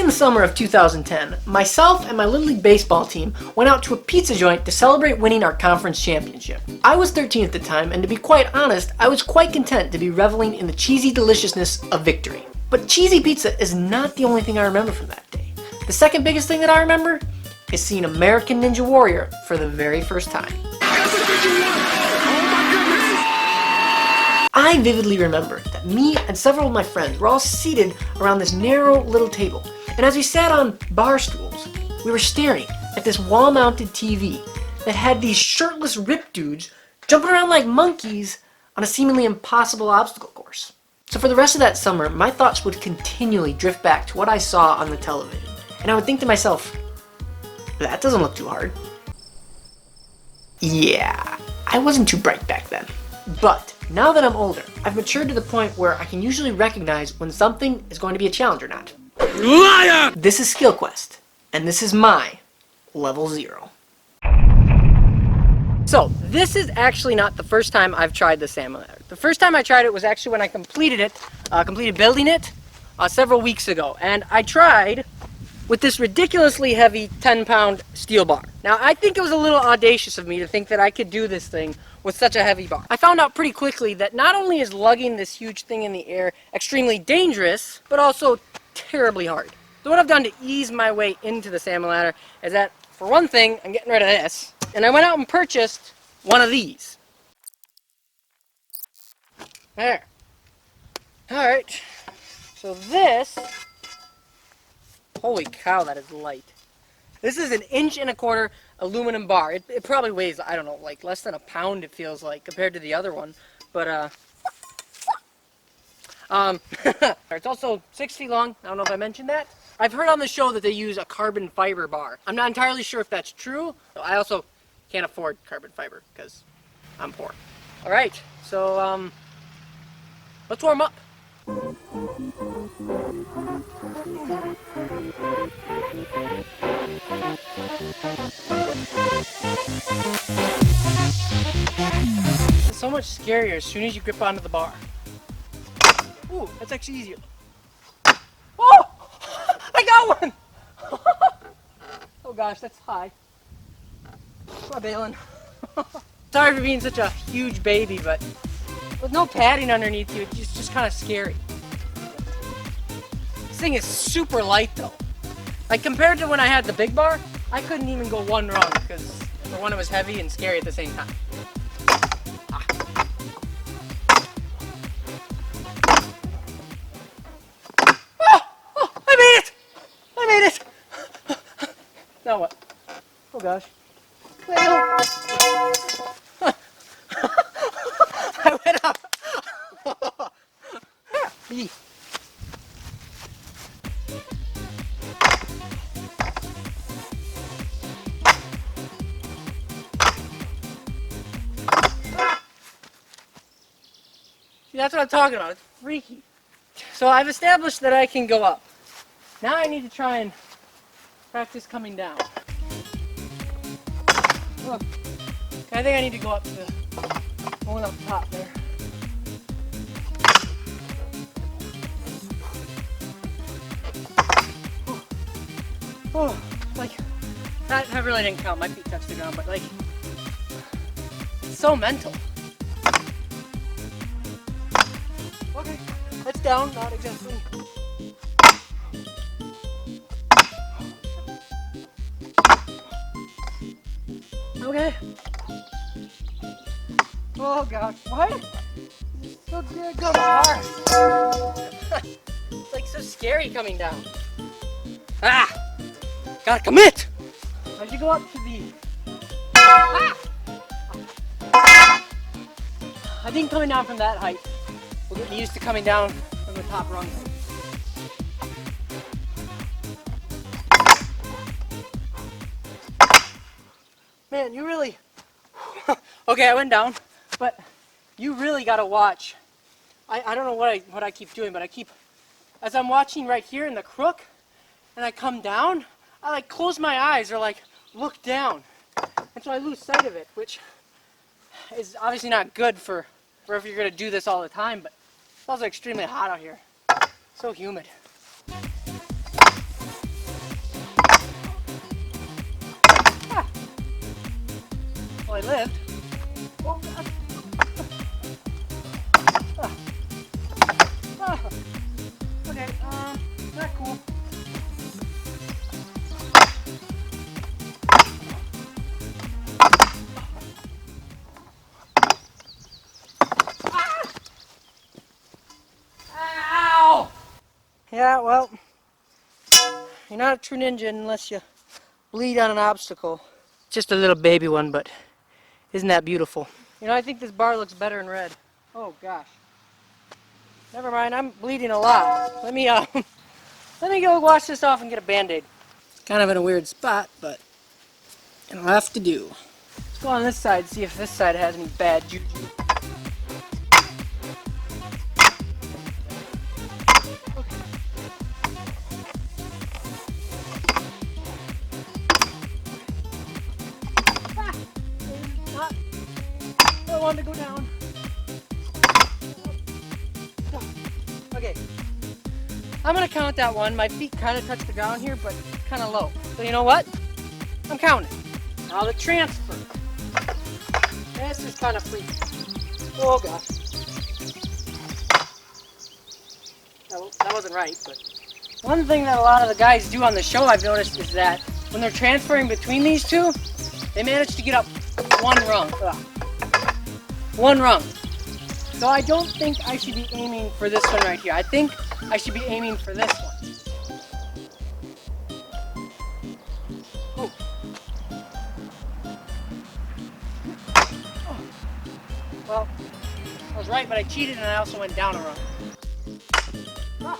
in the summer of 2010, myself and my Little League baseball team went out to a pizza joint to celebrate winning our conference championship. I was 13 at the time, and to be quite honest, I was quite content to be reveling in the cheesy deliciousness of victory. But cheesy pizza is not the only thing I remember from that day. The second biggest thing that I remember is seeing American Ninja Warrior for the very first time. I vividly remember that me and several of my friends were all seated around this narrow little table, and as we sat on bar stools, we were staring at this wall-mounted TV that had these shirtless ripped dudes jumping around like monkeys on a seemingly impossible obstacle course. So for the rest of that summer, my thoughts would continually drift back to what I saw on the television, and I would think to myself, that doesn't look too hard. Yeah, I wasn't too bright back then. But now that I'm older, I've matured to the point where I can usually recognize when something is going to be a challenge or not. Liar! This is Skill Quest, and this is my level 0. So, this is actually not the first time I've tried the salmon ladder. The first time I tried it was actually when I completed building it several weeks ago. And I tried with this ridiculously heavy 10-pound steel bar. Now, I think it was a little audacious of me to think that I could do this thing with such a heavy bar. I found out pretty quickly that not only is lugging this huge thing in the air extremely dangerous, but also terribly hard. So what I've done to ease my way into the salmon ladder is that, for one thing, I'm getting rid of this, and I went out and purchased one of these. There. Alright, so this, holy cow, that is light. This is an 1.25 inch aluminum bar. It probably weighs, I don't know, like less than a pound, it feels like, compared to the other one. But, it's also 6 feet long. I don't know if I mentioned that. I've heard on the show that they use a carbon fiber bar. I'm not entirely sure if that's true. I also can't afford carbon fiber because I'm poor. All right, so, let's warm up. It's so much scarier as soon as you grip onto the bar. Ooh, that's actually easier. Oh! I got one! Oh gosh, that's high. Bye, Balin. Sorry for being such a huge baby, but with no padding underneath you, it's just kind of scary. This thing is super light though. Like compared to when I had the big bar, I couldn't even go one rung because for one it was heavy and scary at the same time. Oh, I made it! I made it! Now what? Oh gosh. I went up. See, that's what I'm talking about. It's freaky. So I've established that I can go up. Now I need to try and practice coming down. Look, I think I need to go up to the one up top there. Oh, like, that really didn't count. My feet touched the ground, but like, it's so mental. Okay, that's down, not exactly. Okay. Oh gosh, what? So good, go hard. It's like so scary coming down. Ah! Gotta commit! As you go up to the... Ah! I think coming down from that height will get me used to coming down from the top rung. Man, you really... Okay, I went down, but you really gotta watch. I don't know what I keep doing, but I keep... As I'm watching right here in the crook, and I come down, I like close my eyes or like look down. And so I lose sight of it, which is obviously not good for if you're gonna do this all the time, but it's also extremely hot out here. So humid. I lived. Oh, God. Okay, not cool. Ow! Yeah, well, you're not a true ninja unless you bleed on an obstacle. Just a little baby one, but isn't that beautiful? You know, I think this bar looks better in red. Oh gosh. Never mind, I'm bleeding a lot. Let me let me go wash this off and get a band-aid. Kind of in a weird spot, but it'll have to do. Let's go on this side, see if this side has any bad juju. I want to go down. Okay. I'm gonna count that one. My feet kind of touch the ground here, but kind of low. So you know what? I'm counting. Now the transfer. This is kind of freaky. Oh gosh. That wasn't right, but one thing that a lot of the guys do on the show I've noticed is that when they're transferring between these two, they manage to get up one rung. One rung. So I don't think I should be aiming for this one right here. I think I should be aiming for this one. Oh. Oh. Well, I was right, but I cheated and I also went down a rung. Ah.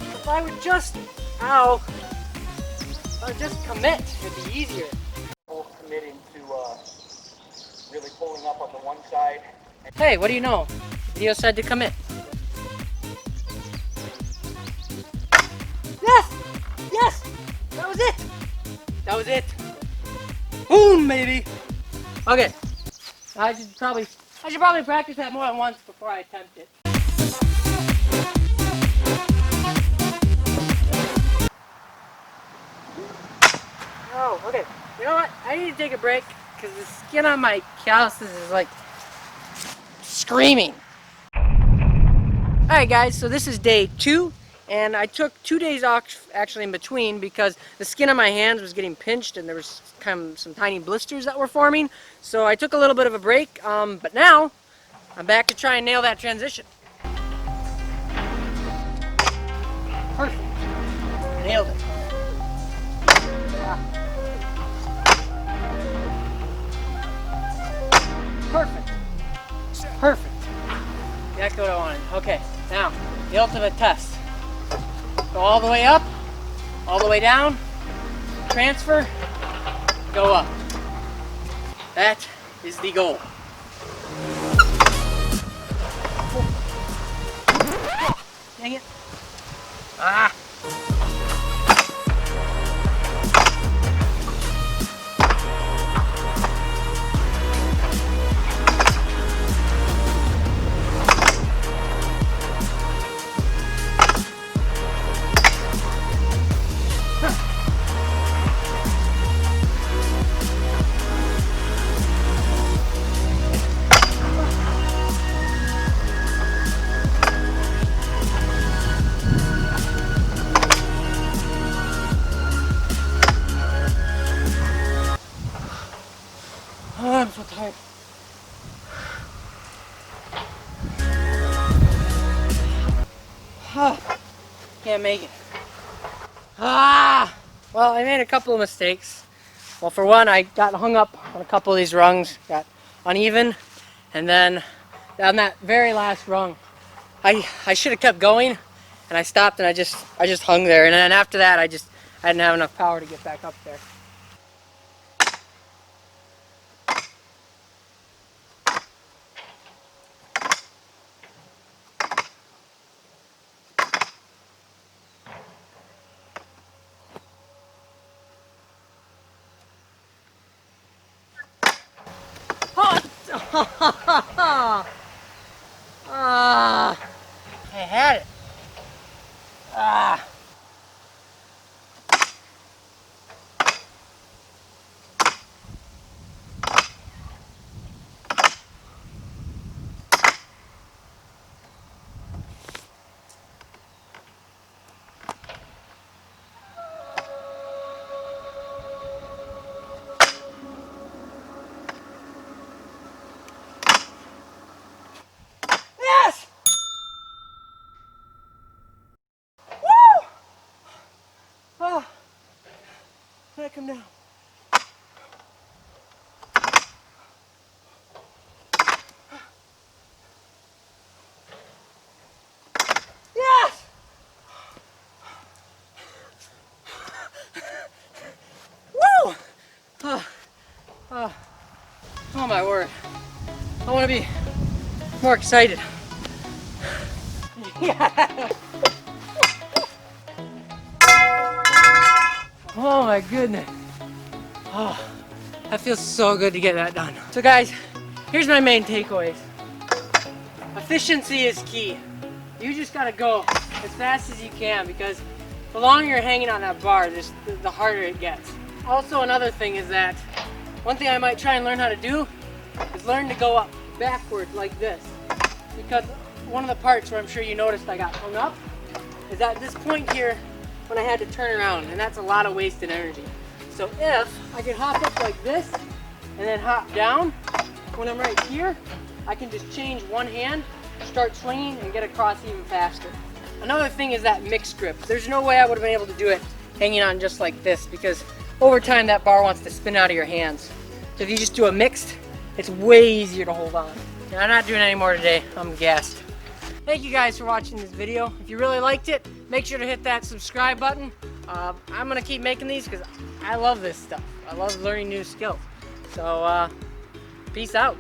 If I would just, ow, if I would just commit, it'd be easier. Committing to really pulling up on the one side. Hey, what do you know? Video said to commit. Yes! Yes! That was it! That was it. Boom, baby! Okay. I should probably practice that more than once before I attempt it. Oh, okay. You know what? I need to take a break because the skin on my calluses is like screaming. Alright guys, so this is day 2 and I took 2 days off actually in between because the skin on my hands was getting pinched and there was kind of some tiny blisters that were forming. So I took a little bit of a break, but now I'm back to try and nail that transition. Perfect. Nailed it. Perfect. Perfect. Exactly what I wanted. Okay, now, the ultimate test. Go all the way up, all the way down, transfer, go up. That is the goal. Dang it. Ah! Oh, I'm so tired. Can't make it. Well, I made a couple of mistakes. Well, for one, I got hung up on a couple of these rungs, got uneven, and then on that very last rung, I should have kept going, and I stopped and I just hung there, and then after that, I didn't have enough power to get back up there. I had it. Ah. Yes! Woo! Oh, let it come down. Yes! Woo! Oh my word. I want to be more excited. Yeah. Oh my goodness. Oh, that feels so good to get that done. So guys, here's my main takeaways. Efficiency is key. You just gotta go as fast as you can, because the longer you're hanging on that bar, the harder it gets. Also, another thing is that one thing I might try and learn how to do is learn to go up backward like this. Because one of the parts where I'm sure you noticed I got hung up is at this point here when I had to turn around, and that's a lot of wasted energy. So if I can hop up like this and then hop down, when I'm right here, I can just change one hand, start swinging, and get across even faster. Another thing is that mixed grip. There's no way I would have been able to do it hanging on just like this, because over time that bar wants to spin out of your hands. So if you just do a mixed, it's way easier to hold on. And I'm not doing any more today, I'm gassed. Thank you guys for watching this video. If you really liked it, make sure to hit that subscribe button. I'm gonna keep making these because I love this stuff. I love learning new skills. So peace out.